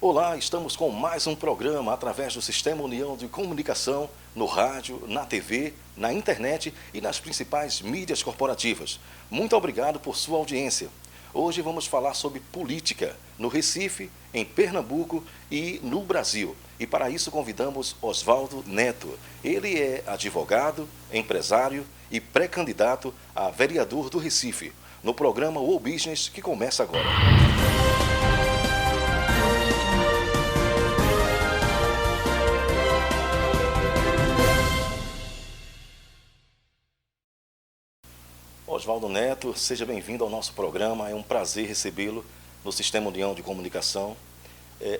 Olá, estamos com mais um programa através do Sistema União de Comunicação, no rádio, na TV, na internet e nas principais mídias corporativas. Muito obrigado por sua audiência. Hoje vamos falar sobre política no Recife, em Pernambuco e no Brasil. E para isso convidamos Oswaldo Neto. Ele é advogado, empresário e pré-candidato a vereador do Recife, no programa All Business, que começa agora. Oswaldo Neto, seja bem-vindo ao nosso programa. É um prazer recebê-lo no Sistema União de Comunicação.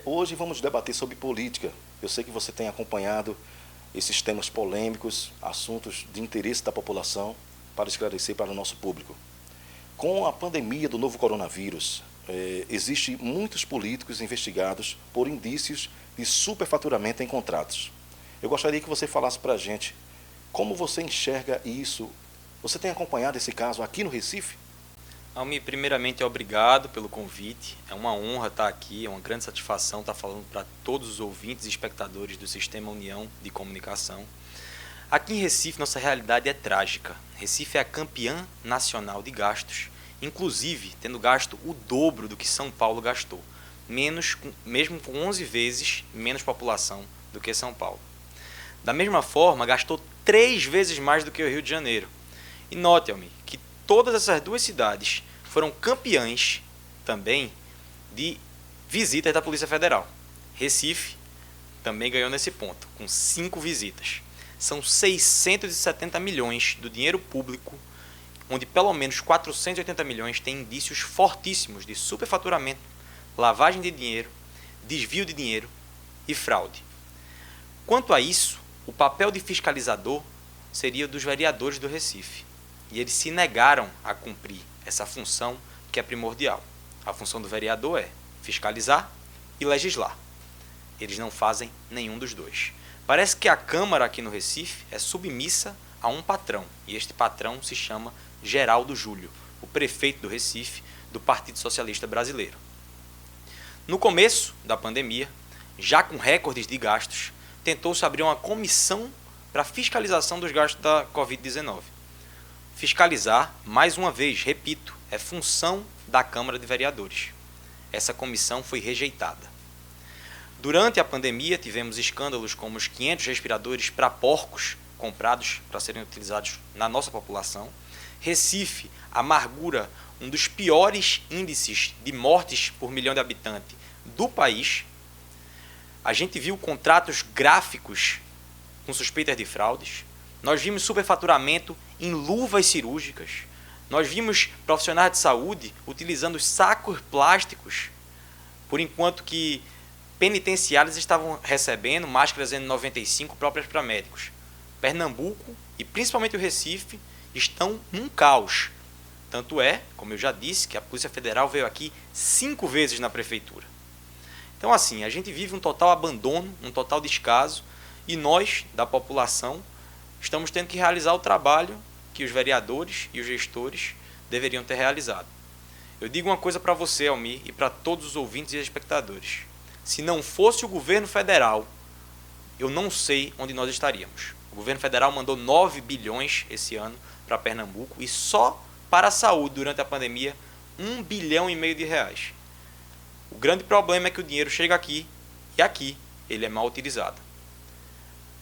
Hoje vamos debater sobre política. Eu sei que você tem acompanhado esses temas polêmicos, assuntos de interesse da população, para esclarecer para o nosso público. Com a pandemia do novo coronavírus, existem muitos políticos investigados por indícios de superfaturamento em contratos. Eu gostaria que você falasse para a gente como você enxerga isso. Você tem acompanhado esse caso aqui no Recife? Almir, primeiramente, obrigado pelo convite. É uma honra estar aqui, é uma grande satisfação estar falando para todos os ouvintes e espectadores do Sistema União de Comunicação. Aqui em Recife, nossa realidade é trágica. Recife é a campeã nacional de gastos, inclusive tendo gasto o dobro do que São Paulo gastou, mesmo com 11 vezes menos população do que São Paulo. Da mesma forma, gastou 3 vezes mais do que o Rio de Janeiro. E note, Almir, que todas essas duas cidades foram campeãs também de visitas da Polícia Federal. Recife também ganhou nesse ponto, com 5 visitas. São 670 milhões do dinheiro público, onde pelo menos 480 milhões têm indícios fortíssimos de superfaturamento, lavagem de dinheiro, desvio de dinheiro e fraude. Quanto a isso, o papel de fiscalizador seria dos vereadores do Recife. E eles se negaram a cumprir essa função que é primordial. A função do vereador é fiscalizar e legislar. Eles não fazem nenhum dos dois. Parece que a Câmara aqui no Recife é submissa a um patrão. E este patrão se chama Geraldo Júlio, o prefeito do Recife, do Partido Socialista Brasileiro. No começo da pandemia, já com recordes de gastos, tentou-se abrir uma comissão para fiscalização dos gastos da Covid-19. Fiscalizar, mais uma vez, repito, é função da Câmara de Vereadores. Essa comissão foi rejeitada. Durante a pandemia, tivemos escândalos como os 500 respiradores para porcos comprados para serem utilizados na nossa população. Recife amargura um dos piores índices de mortes por milhão de habitantes do país. A gente viu contratos gráficos com suspeitas de fraudes. Nós vimos superfaturamento em luvas cirúrgicas. Nós vimos profissionais de saúde utilizando sacos plásticos, por enquanto que penitenciários estavam recebendo máscaras N95 próprias para médicos. Pernambuco e principalmente o Recife estão num caos. Tanto é, como eu já disse, que a Polícia Federal veio aqui 5 vezes na prefeitura. Então, assim, a gente vive um total abandono, um total descaso, e nós, da população, estamos tendo que realizar o trabalho que os vereadores e os gestores deveriam ter realizado. Eu digo uma coisa para você, Almir, e para todos os ouvintes e espectadores. Se não fosse o governo federal, eu não sei onde nós estaríamos. O governo federal mandou 9 bilhões esse ano para Pernambuco e só para a saúde durante a pandemia, 1,5 bilhão de reais. O grande problema é que o dinheiro chega aqui e aqui ele é mal utilizado.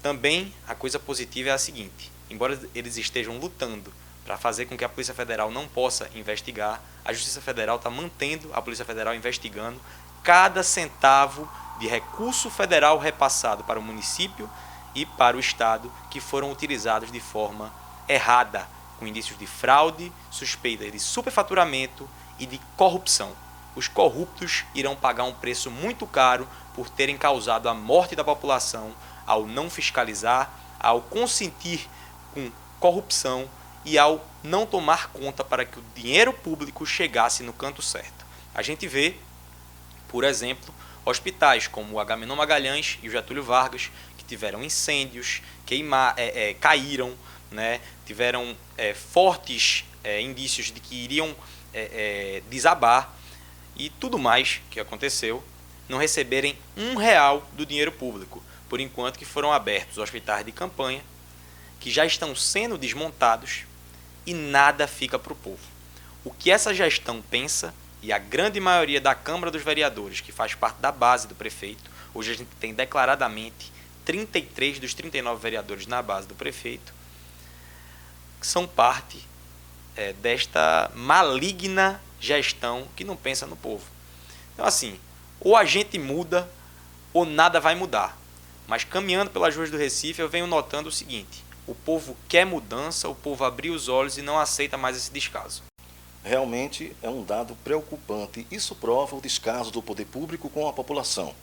Também a coisa positiva é a seguinte: embora eles estejam lutando para fazer com que a Polícia Federal não possa investigar, a Justiça Federal está mantendo a Polícia Federal investigando cada centavo de recurso federal repassado para o município e para o estado que foram utilizados de forma errada, com indícios de fraude, suspeitas de superfaturamento e de corrupção. Os corruptos irão pagar um preço muito caro por terem causado a morte da população ao não fiscalizar, ao consentir com corrupção e ao não tomar conta para que o dinheiro público chegasse no canto certo. A gente vê, por exemplo, hospitais como o Agamenon Magalhães e o Getúlio Vargas, que tiveram incêndios, caíram, né? Tiveram fortes indícios de que iriam desabar, e tudo mais que aconteceu não receberem R$1 do dinheiro público, por enquanto que foram abertos hospitais de campanha, que já estão sendo desmontados e nada fica para o povo. O que essa gestão pensa, e a grande maioria da Câmara dos Vereadores, que faz parte da base do prefeito, hoje a gente tem declaradamente 33 dos 39 vereadores na base do prefeito, que são parte desta maligna gestão que não pensa no povo. Então, assim, ou a gente muda ou nada vai mudar. Mas caminhando pelas ruas do Recife, eu venho notando o seguinte: o povo quer mudança, o povo abriu os olhos e não aceita mais esse descaso. Realmente é um dado preocupante. Isso prova o descaso do poder público com a população.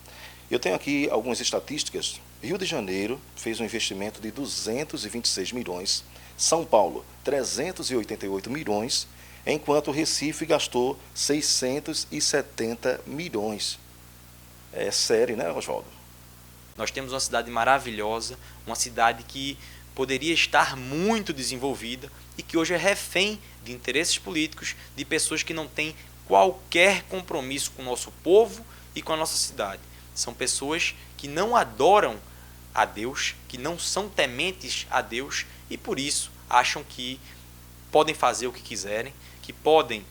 Eu tenho aqui algumas estatísticas. Rio de Janeiro fez um investimento de 226 milhões, São Paulo 388 milhões, enquanto o Recife gastou 670 milhões. É sério, né, Oswaldo? Nós temos uma cidade maravilhosa, uma cidade que poderia estar muito desenvolvida e que hoje é refém de interesses políticos, de pessoas que não têm qualquer compromisso com o nosso povo e com a nossa cidade. São pessoas que não adoram a Deus, que não são tementes a Deus e por isso acham que podem fazer o que quiserem, que podem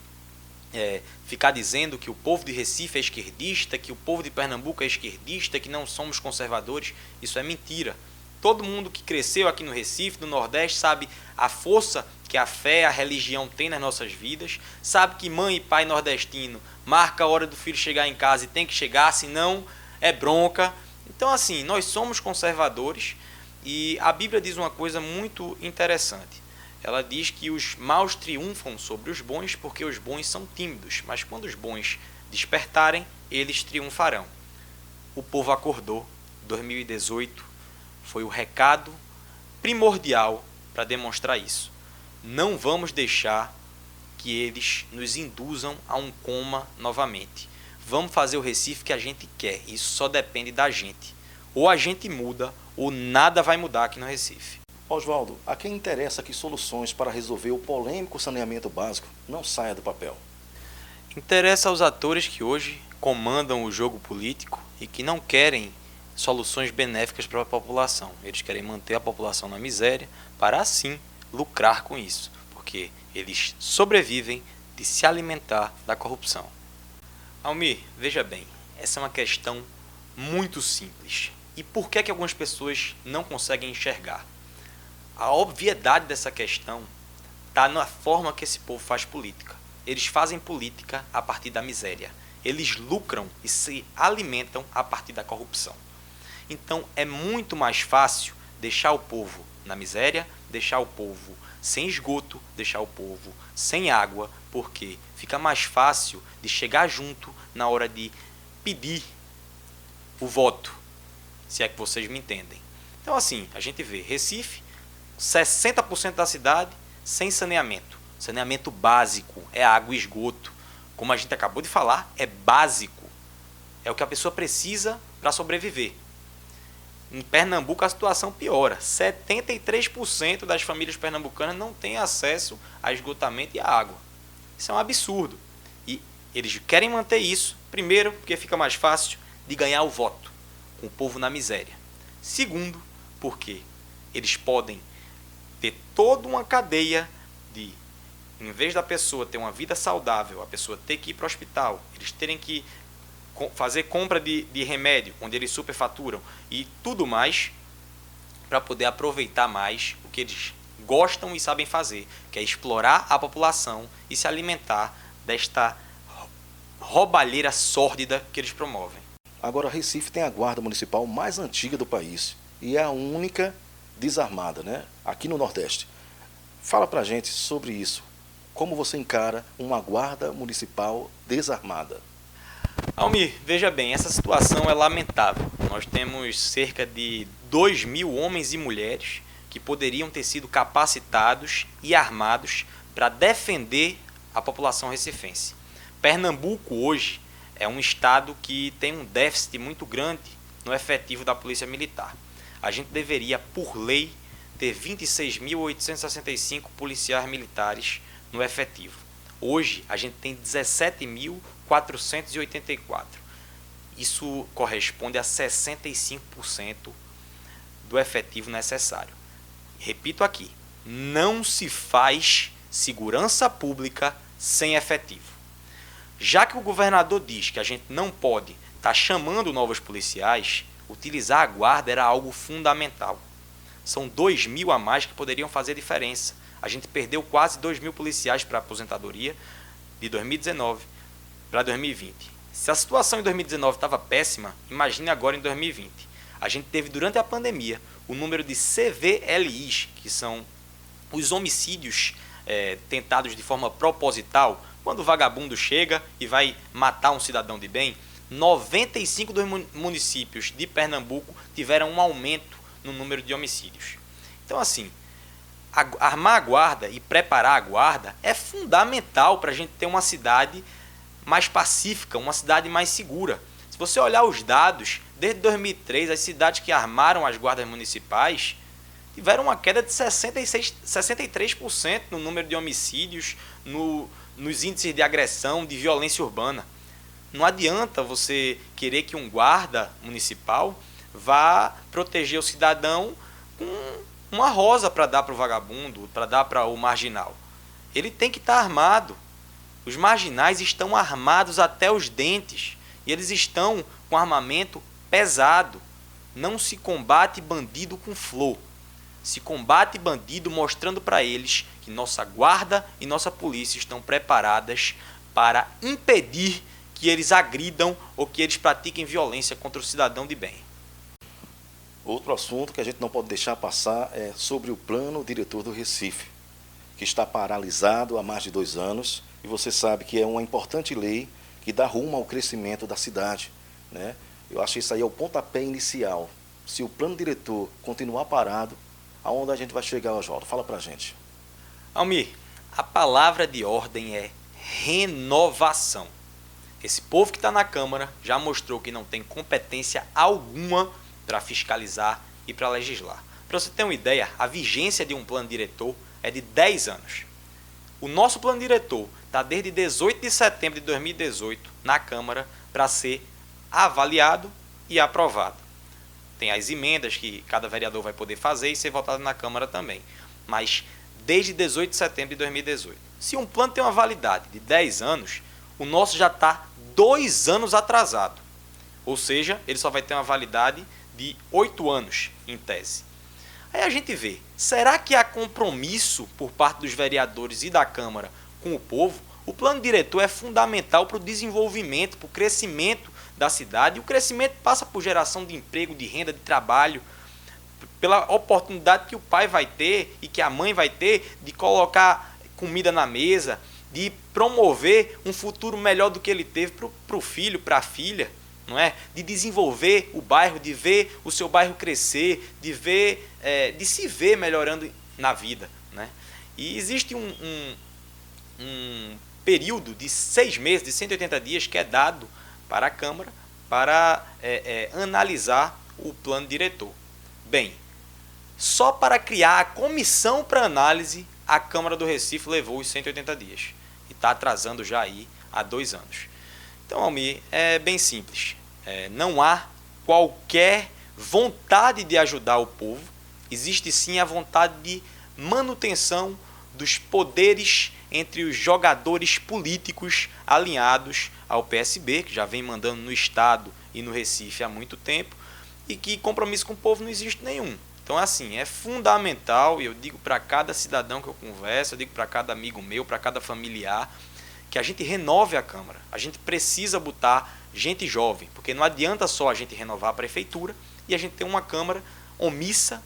ficar dizendo que o povo de Recife é esquerdista, que o povo de Pernambuco é esquerdista, que não somos conservadores. Isso é mentira. Todo mundo que cresceu aqui no Recife, no Nordeste, sabe a força que a fé, a religião tem nas nossas vidas, sabe que mãe e pai nordestino marca a hora do filho chegar em casa e tem que chegar, senão é bronca. Então, assim, nós somos conservadores e a Bíblia diz uma coisa muito interessante. Ela diz que os maus triunfam sobre os bons porque os bons são tímidos, mas quando os bons despertarem, eles triunfarão. O povo acordou. 2018 foi o recado primordial para demonstrar isso. Não vamos deixar que eles nos induzam a um coma novamente. Vamos fazer o Recife que a gente quer. Isso só depende da gente. Ou a gente muda, ou nada vai mudar aqui no Recife. Oswaldo, a quem interessa que soluções para resolver o polêmico saneamento básico não saia do papel? Interessa aos atores que hoje comandam o jogo político e que não querem soluções benéficas para a população. Eles querem manter a população na miséria para assim lucrar com isso, porque eles sobrevivem de se alimentar da corrupção. Almir, veja bem, essa é uma questão muito simples. E por que algumas pessoas não conseguem enxergar? A obviedade dessa questão está na forma que esse povo faz política. Eles fazem política a partir da miséria. Eles lucram e se alimentam a partir da corrupção. Então é muito mais fácil deixar o povo na miséria, deixar o povo sem esgoto, deixar o povo sem água, porque fica mais fácil de chegar junto na hora de pedir o voto, se é que vocês me entendem. Então assim, a gente vê Recife, 60% da cidade sem saneamento. Saneamento básico, é água e esgoto. Como a gente acabou de falar, é básico. É o que a pessoa precisa para sobreviver. Em Pernambuco a situação piora. 73% das famílias pernambucanas não têm acesso a esgotamento e a água. Isso é um absurdo. E eles querem manter isso, primeiro, porque fica mais fácil de ganhar o voto, com o povo na miséria. Segundo, porque eles podem ter toda uma cadeia de, em vez da pessoa ter uma vida saudável, a pessoa ter que ir para o hospital, eles terem que fazer compra de remédio, onde eles superfaturam e tudo mais, para poder aproveitar mais o que eles gostam e sabem fazer, que é explorar a população e se alimentar desta roubalheira sórdida que eles promovem. Agora, Recife tem a guarda municipal mais antiga do país e é a única desarmada, né? Aqui no Nordeste. Fala pra gente sobre isso. Como você encara uma guarda municipal desarmada? Almir, veja bem, essa situação é lamentável. Nós temos cerca de 2.000 homens e mulheres que poderiam ter sido capacitados e armados para defender a população recifense. Pernambuco hoje é um estado que tem um déficit muito grande no efetivo da Polícia Militar. A gente deveria, por lei, ter 26.865 policiais militares no efetivo. Hoje, a gente tem 17.484. isso corresponde a 65% do efetivo necessário. Repito aqui, não se faz segurança pública sem efetivo. Já que o governador diz que a gente não pode estar chamando novos policiais, utilizar a guarda era algo fundamental. São 2.000 a mais que poderiam fazer diferença. A gente perdeu quase 2.000 policiais para a aposentadoria de 2019 para 2020. Se a situação em 2019 estava péssima, imagine agora em 2020. A gente teve durante a pandemia o número de CVLIs, que são os homicídios tentados de forma proposital, quando o vagabundo chega e vai matar um cidadão de bem. 95 dos municípios de Pernambuco tiveram um aumento no número de homicídios. Então, assim, armar a guarda e preparar a guarda é fundamental para a gente ter uma cidade mais pacífica, uma cidade mais segura. Se você olhar os dados, desde 2003, as cidades que armaram as guardas municipais tiveram uma queda de 63% no número de homicídios, nos índices de agressão, de violência urbana. Não adianta você querer que um guarda municipal vá proteger o cidadão com uma rosa para dar para o vagabundo, para dar para o marginal. Ele tem que estar armado. Os marginais estão armados até os dentes e eles estão com armamento pesado. Não se combate bandido com flor. Se combate bandido mostrando para eles que nossa guarda e nossa polícia estão preparadas para impedir que eles agridam ou que eles pratiquem violência contra o cidadão de bem. Outro assunto que a gente não pode deixar passar é sobre o plano diretor do Recife, que está paralisado há mais de 2 anos, e você sabe que é uma importante lei que dá rumo ao crescimento da cidade, né? Eu acho que isso aí é o pontapé inicial. Se o plano diretor continuar parado, aonde a gente vai chegar, Oswaldo? Fala pra gente. Almir, a palavra de ordem é renovação. Esse povo que está na Câmara já mostrou que não tem competência alguma para fiscalizar e para legislar. Para você ter uma ideia, a vigência de um plano diretor é de 10 anos. O nosso plano diretor está desde 18 de setembro de 2018 na Câmara para ser avaliado e aprovado. Tem as emendas que cada vereador vai poder fazer e ser votado na Câmara também. Mas desde 18 de setembro de 2018. Se um plano tem uma validade de 10 anos, o nosso já está 2 anos atrasado. Ou seja, ele só vai ter uma validade de 8 anos, em tese. Aí a gente vê, será que há compromisso por parte dos vereadores e da Câmara com o povo? O plano diretor é fundamental para o desenvolvimento, para o crescimento da cidade. E o crescimento passa por geração de emprego, de renda, de trabalho, pela oportunidade que o pai vai ter e que a mãe vai ter de colocar comida na mesa, de promover um futuro melhor do que ele teve para o filho, para a filha, não é? De desenvolver o bairro, de ver o seu bairro crescer, de se ver melhorando na vida, né? E existe um período de 6 meses, de 180 dias, que é dado para a Câmara para analisar o plano diretor. Bem, só para criar a comissão para análise, a Câmara do Recife levou os 180 dias. E está atrasando já aí há 2 anos. Então, Almir, é bem simples. Não há qualquer vontade de ajudar o povo. Existe sim a vontade de manutenção dos poderes entre os jogadores políticos alinhados ao PSB, que já vem mandando no Estado e no Recife há muito tempo, e que compromisso com o povo não existe nenhum. Então, assim, é fundamental, e eu digo para cada cidadão que eu converso, eu digo para cada amigo meu, para cada familiar, que a gente renove a Câmara. A gente precisa botar gente jovem, porque não adianta só a gente renovar a prefeitura e a gente ter uma Câmara omissa,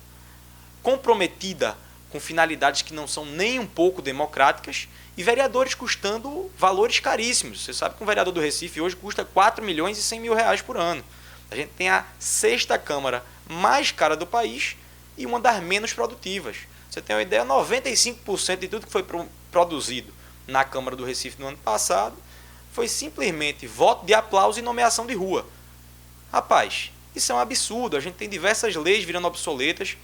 comprometida com finalidades que não são nem um pouco democráticas, e vereadores custando valores caríssimos. Você sabe que um vereador do Recife hoje custa 4 milhões e 100 mil reais por ano. A gente tem a 6ª Câmara mais cara do país e uma das menos produtivas. Você tem uma ideia, 95% de tudo que foi produzido na Câmara do Recife no ano passado foi simplesmente voto de aplauso e nomeação de rua. Rapaz, isso é um absurdo. A gente tem diversas leis virando obsoletas.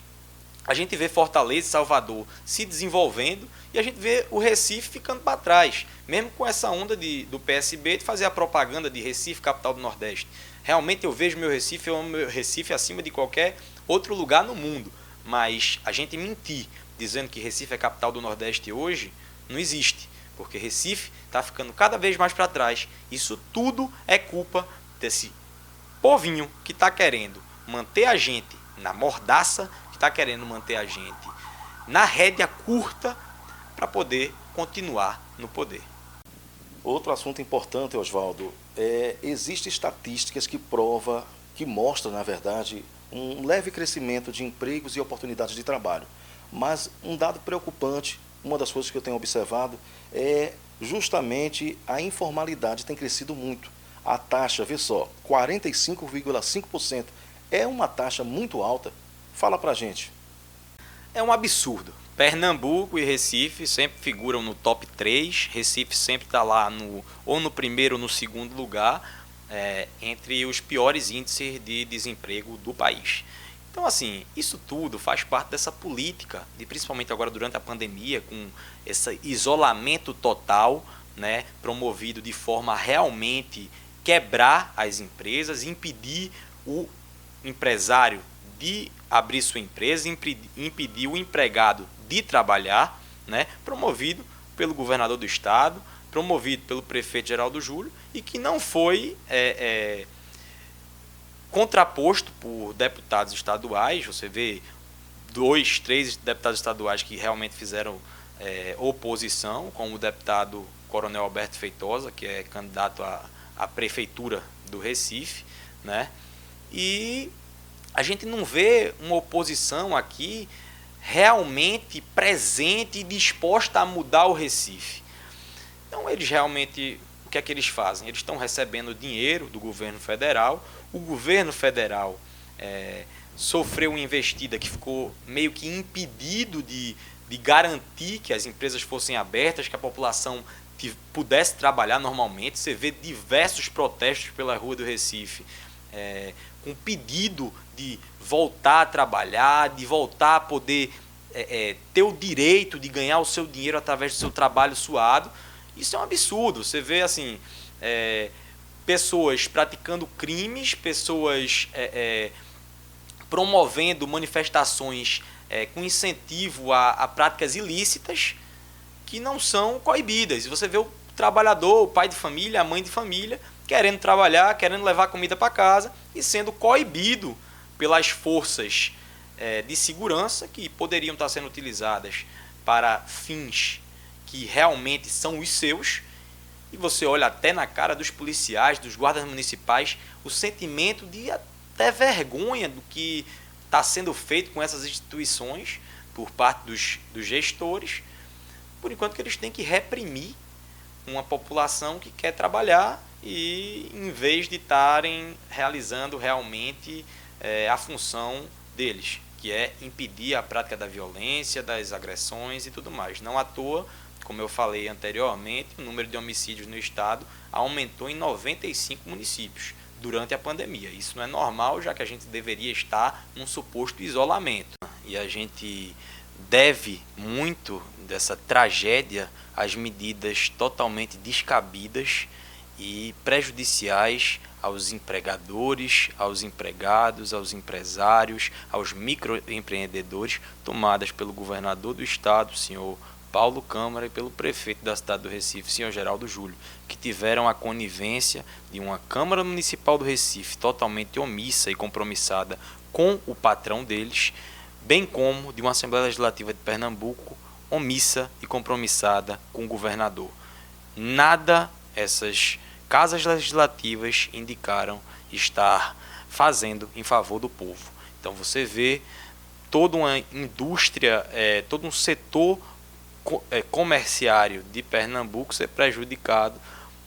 A gente vê Fortaleza e Salvador se desenvolvendo e a gente vê o Recife ficando para trás. Mesmo com essa onda do PSB de fazer a propaganda de Recife, capital do Nordeste. Realmente eu vejo meu Recife acima de qualquer outro lugar no mundo. Mas a gente mentir dizendo que Recife é capital do Nordeste hoje, não existe. Porque Recife está ficando cada vez mais para trás. Isso tudo é culpa desse povinho que está querendo manter a gente na mordaça, que está querendo manter a gente na rédea curta para poder continuar no poder. Outro assunto importante, Oswaldo, existem estatísticas que mostram, na verdade, um leve crescimento de empregos e oportunidades de trabalho. Mas um dado preocupante, uma das coisas que eu tenho observado, é justamente a informalidade tem crescido muito. A taxa, vê só, 45,5%. É uma taxa muito alta. Fala pra gente. É um absurdo. Pernambuco e Recife sempre figuram no top 3. Recife sempre está lá ou no primeiro ou no segundo lugar, entre os piores índices de desemprego do país. Então, assim, isso tudo faz parte dessa política, e principalmente agora durante a pandemia, com esse isolamento total, né, promovido de forma a realmente quebrar as empresas, impedir o empresário de abrir sua empresa, impedir o empregado de trabalhar, né, promovido pelo governador do estado, promovido pelo prefeito Geraldo Júlio, e que não foi contraposto por deputados estaduais. Você vê 2, 3 deputados estaduais que realmente fizeram oposição, como o deputado Coronel Alberto Feitosa, que é candidato à prefeitura do Recife, né? E a gente não vê uma oposição aqui realmente presente e disposta a mudar o Recife. Então, eles realmente, o que é que eles fazem? Eles estão recebendo dinheiro do governo federal. O governo federal sofreu uma investida que ficou meio que impedido de garantir que as empresas fossem abertas, que a população pudesse trabalhar normalmente. Você vê diversos protestos pela rua do Recife, com pedido de voltar a trabalhar, de voltar a poder ter o direito de ganhar o seu dinheiro através do seu trabalho suado. Isso é um absurdo. Você vê assim, pessoas praticando crimes, pessoas promovendo manifestações com incentivo a práticas ilícitas que não são coibidas. E você vê o trabalhador, o pai de família, a mãe de família, querendo trabalhar, querendo levar comida para casa e sendo coibido pelas forças de segurança que poderiam estar sendo utilizadas para fins que realmente são os seus. E você olha até na cara dos policiais, dos guardas municipais, o sentimento de até vergonha do que está sendo feito com essas instituições por parte dos gestores, por enquanto que eles têm que reprimir uma população que quer trabalhar e em vez de estarem realizando realmente a função deles, que é impedir a prática da violência, das agressões e tudo mais. Não à toa, como eu falei anteriormente, o número de homicídios no estado aumentou em 95 municípios durante a pandemia. Isso não é normal, já que a gente deveria estar num suposto isolamento. E a gente deve muito dessa tragédia às medidas totalmente descabidas e prejudiciais aos empregadores, aos empregados, aos empresários, aos microempreendedores, tomadas pelo governador do estado, senhor Paulo Câmara, e pelo prefeito da cidade do Recife, senhor Geraldo Júlio, que tiveram a conivência de uma Câmara Municipal do Recife totalmente omissa e compromissada com o patrão deles, bem como de uma Assembleia Legislativa de Pernambuco omissa e compromissada com o governador. Nada essas casas legislativas indicaram estar fazendo em favor do povo. Então você vê toda uma indústria, todo um setor comerciário de Pernambuco ser prejudicado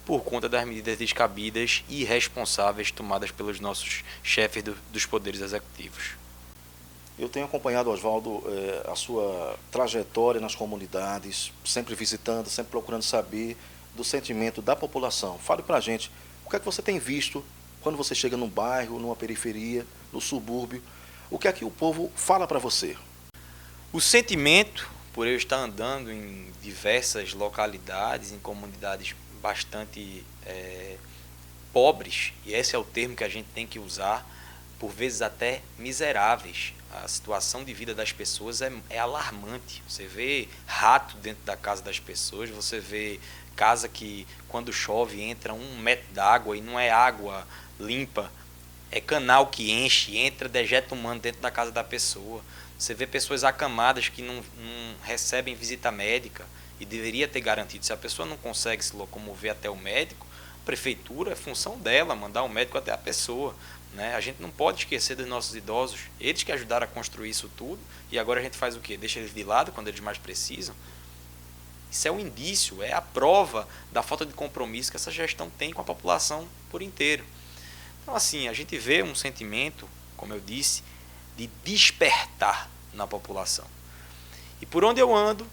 por conta das medidas descabidas e irresponsáveis tomadas pelos nossos chefes dos poderes executivos. Eu tenho acompanhado, Oswaldo, a sua trajetória nas comunidades, sempre visitando, sempre procurando saber do sentimento da população. Fale para a gente, o que é que você tem visto quando você chega num bairro, numa periferia, no subúrbio? O que é que o povo fala para você? O sentimento, por eu estar andando em diversas localidades, em comunidades bastante pobres, e esse é o termo que a gente tem que usar, por vezes até miseráveis. A situação de vida das pessoas é alarmante. Você vê rato dentro da casa das pessoas, você vê casa que quando chove entra 1 metro d'água e não é água limpa, é canal que enche, entra dejeto humano dentro da casa da pessoa. Você vê pessoas acamadas que não recebem visita médica e deveria ter garantido. Se a pessoa não consegue se locomover até o médico, a prefeitura, é função dela mandar o médico até a pessoa. Né? A gente não pode esquecer dos nossos idosos, eles que ajudaram a construir isso tudo, e agora a gente faz o quê? Deixa eles de lado quando eles mais precisam? Isso é um indício, é a prova da falta de compromisso que essa gestão tem com a população por inteiro. Então, assim, a gente vê um sentimento, como eu disse, de despertar na população. E por onde eu ando,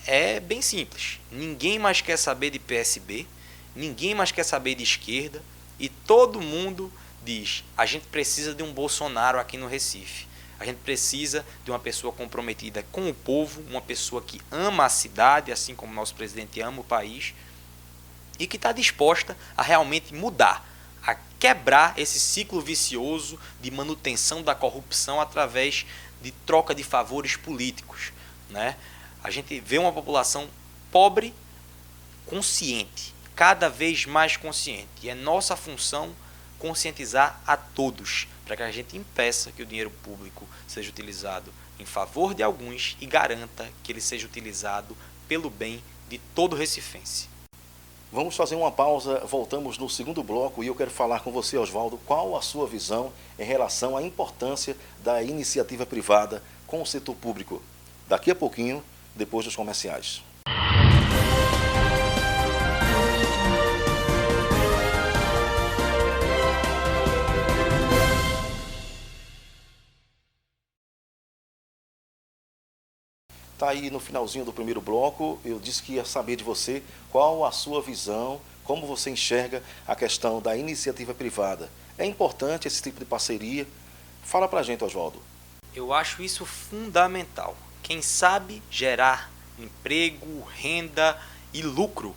é bem simples. Ninguém mais quer saber de PSB, ninguém mais quer saber de esquerda, e todo mundo diz, a gente precisa de um Bolsonaro aqui no Recife. A gente precisa de uma pessoa comprometida com o povo, uma pessoa que ama a cidade, assim como o nosso presidente ama o país, e que está disposta a realmente mudar, a quebrar esse ciclo vicioso de manutenção da corrupção através de troca de favores políticos. Né? A gente vê uma população pobre, consciente, cada vez mais consciente. E é nossa função conscientizar a todos, para que a gente impeça que o dinheiro público seja utilizado em favor de alguns e garanta que ele seja utilizado pelo bem de todo recifense. Vamos fazer uma pausa, voltamos no segundo bloco e eu quero falar com você, Oswaldo, qual a sua visão em relação à importância da iniciativa privada com o setor público. Daqui a pouquinho, depois dos comerciais. Está aí no finalzinho do primeiro bloco, eu disse que ia saber de você qual a sua visão, como você enxerga a questão da iniciativa privada. É importante esse tipo de parceria? Fala pra gente, Oswaldo. Eu acho isso fundamental. Quem sabe gerar emprego, renda e lucro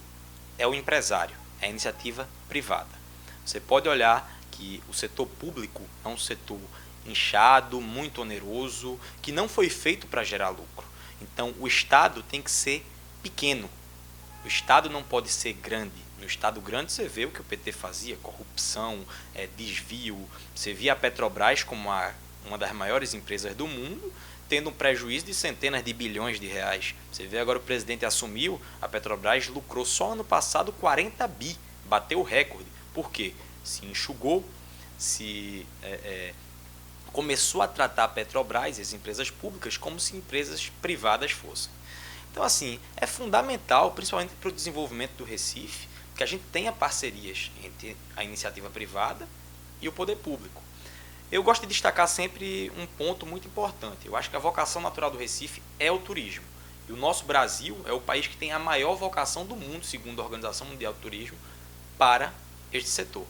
é o empresário, é a iniciativa privada. Você pode olhar que o setor público é um setor inchado, muito oneroso, que não foi feito para gerar lucro. Então, o Estado tem que ser pequeno. O Estado não pode ser grande. No Estado grande, você vê o que o PT fazia, corrupção, desvio. Você via a Petrobras como uma das maiores empresas do mundo, tendo um prejuízo de centenas de bilhões de reais. Você vê agora o presidente assumiu, a Petrobras lucrou só ano passado 40 bi, bateu o recorde. Por quê? Se enxugou, começou a tratar a Petrobras e as empresas públicas como se empresas privadas fossem. Então, assim, é fundamental, principalmente para o desenvolvimento do Recife, que a gente tenha parcerias entre a iniciativa privada e o poder público. Eu gosto de destacar sempre um ponto muito importante. Eu acho que a vocação natural do Recife é o turismo. E o nosso Brasil é o país que tem a maior vocação do mundo, segundo a Organização Mundial do Turismo, para este setor.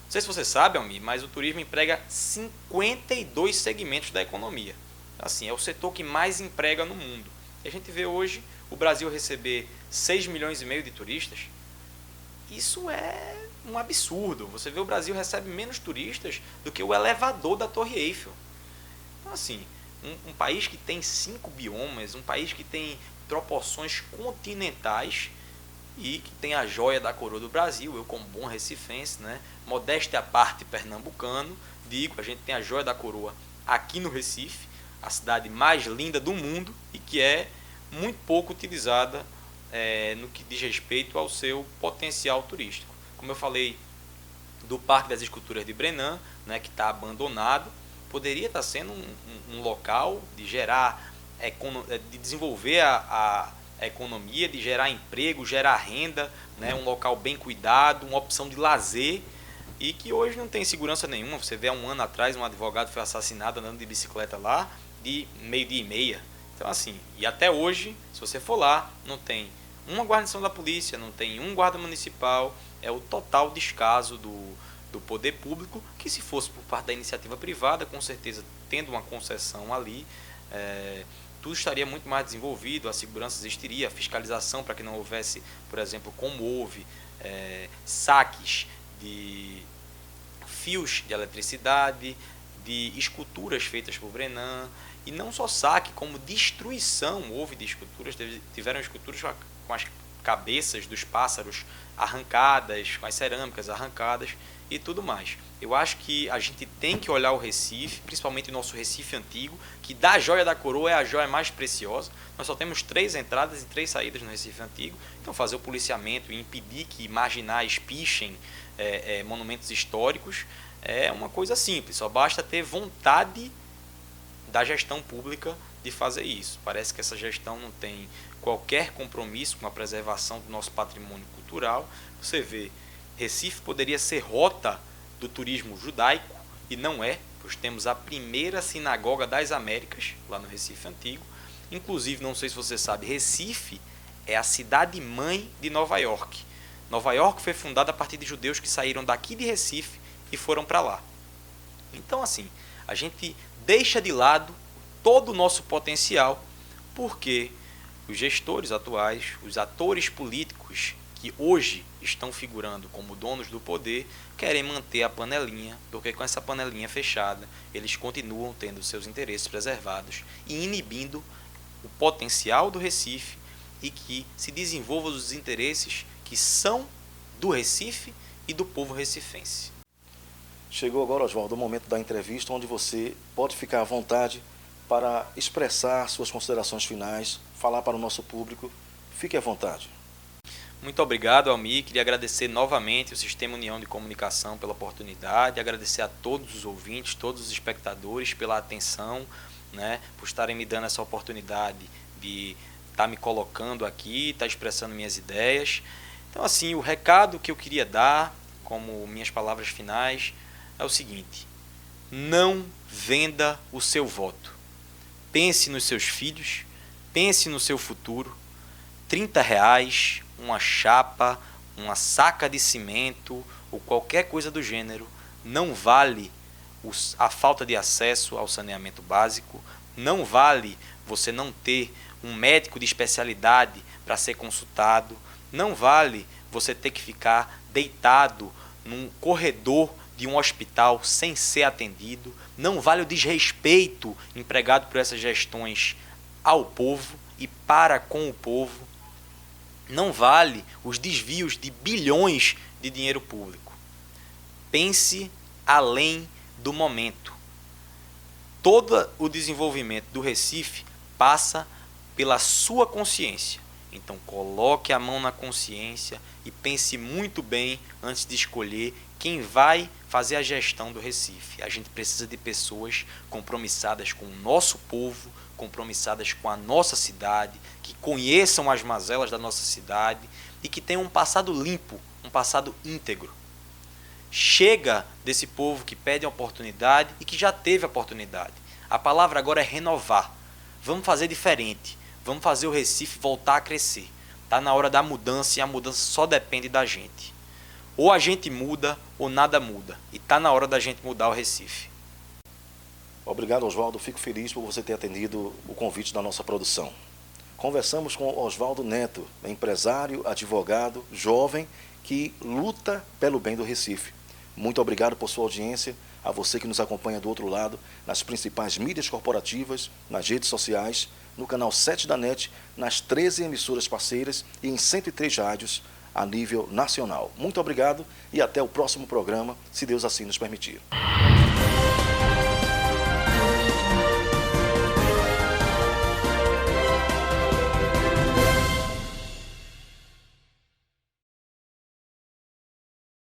Não sei se você sabe, Almir, mas o turismo emprega 52 segmentos da economia. Assim, é o setor que mais emprega no mundo. E a gente vê hoje o Brasil receber 6,5 milhões de turistas. Isso é um absurdo. Você vê o Brasil recebe menos turistas do que o elevador da Torre Eiffel. Então, assim, um país que tem 5 biomas, um país que tem proporções continentais e que tem a joia da coroa do Brasil, eu como bom recifense, né, modéstia à parte pernambucano, digo, a gente tem a joia da coroa aqui no Recife, a cidade mais linda do mundo e que é muito pouco utilizada no que diz respeito ao seu potencial turístico. Como eu falei do Parque das Esculturas de Brenan, né, que está abandonado, poderia estar sendo um local de gerar, de desenvolver a economia, de gerar emprego, gerar renda, né, um local bem cuidado, uma opção de lazer e que hoje não tem segurança nenhuma. Você vê há um ano atrás um advogado foi assassinado andando de bicicleta lá de 12h30. Então assim, e até hoje, se você for lá, não tem uma guarnição da polícia, não tem um guarda municipal, é o total descaso do poder público, que se fosse por parte da iniciativa privada, com certeza tendo uma concessão ali, tudo estaria muito mais desenvolvido, a segurança existiria, a fiscalização para que não houvesse, por exemplo, como houve, saques de fios de eletricidade, de esculturas feitas por Brenan, e não só saque, como destruição houve de esculturas. Tiveram esculturas com as cabeças dos pássaros arrancadas, com as cerâmicas arrancadas e tudo mais. Eu acho que a gente tem que olhar o Recife, principalmente o nosso Recife antigo, que da joia da coroa é a joia mais preciosa. Nós só temos 3 entradas e 3 saídas no Recife antigo, então fazer o policiamento e impedir que marginais pichem monumentos históricos é uma coisa simples, só basta ter vontade da gestão pública de fazer isso. Parece que essa gestão não tem qualquer compromisso com a preservação do nosso patrimônio cultural. Você vê, Recife poderia ser rota do turismo judaico, e não é, pois temos a primeira sinagoga das Américas, lá no Recife Antigo. Inclusive, não sei se você sabe, Recife é a cidade-mãe de Nova York. Nova York foi fundada a partir de judeus que saíram daqui de Recife e foram para lá. Então, assim, a gente deixa de lado todo o nosso potencial, porque os gestores atuais, os atores políticos que hoje estão figurando como donos do poder, querem manter a panelinha, porque com essa panelinha fechada, eles continuam tendo seus interesses preservados e inibindo o potencial do Recife e que se desenvolvam os interesses que são do Recife e do povo recifense. Chegou agora, Oswaldo, o momento da entrevista, onde você pode ficar à vontade para expressar suas considerações finais, falar para o nosso público. Fique à vontade. Muito obrigado, Almir. Queria agradecer novamente o Sistema União de Comunicação pela oportunidade, agradecer a todos os ouvintes, todos os espectadores pela atenção, né, por estarem me dando essa oportunidade de estar me colocando aqui, estar expressando minhas ideias. Então, assim, o recado que eu queria dar, como minhas palavras finais, é o seguinte: não venda o seu voto. Pense nos seus filhos, pense no seu futuro. R$30, uma chapa, uma saca de cimento ou qualquer coisa do gênero não vale a falta de acesso ao saneamento básico, não vale você não ter um médico de especialidade para ser consultado, não vale você ter que ficar deitado num corredor de um hospital sem ser atendido, não vale o desrespeito empregado por essas gestões ao povo e para com o povo, não vale os desvios de bilhões de dinheiro público. Pense além do momento. Todo o desenvolvimento do Recife passa pela sua consciência. Então coloque a mão na consciência e pense muito bem antes de escolher quem vai fazer a gestão do Recife. A gente precisa de pessoas compromissadas com o nosso povo, compromissadas com a nossa cidade, que conheçam as mazelas da nossa cidade e que tenham um passado limpo, um passado íntegro. Chega desse povo que pede a oportunidade e que já teve a oportunidade. A palavra agora é renovar. Vamos fazer diferente. Vamos fazer o Recife voltar a crescer. Está na hora da mudança e a mudança só depende da gente. Ou a gente muda ou nada muda. E está na hora da gente mudar o Recife. Obrigado, Oswaldo. Fico feliz por você ter atendido o convite da nossa produção. Conversamos com Oswaldo Neto, empresário, advogado, jovem, que luta pelo bem do Recife. Muito obrigado por sua audiência, a você que nos acompanha do outro lado, nas principais mídias corporativas, nas redes sociais, no canal 7 da NET, nas 13 emissoras parceiras e em 103 rádios a nível nacional. Muito obrigado e até o próximo programa, se Deus assim nos permitir.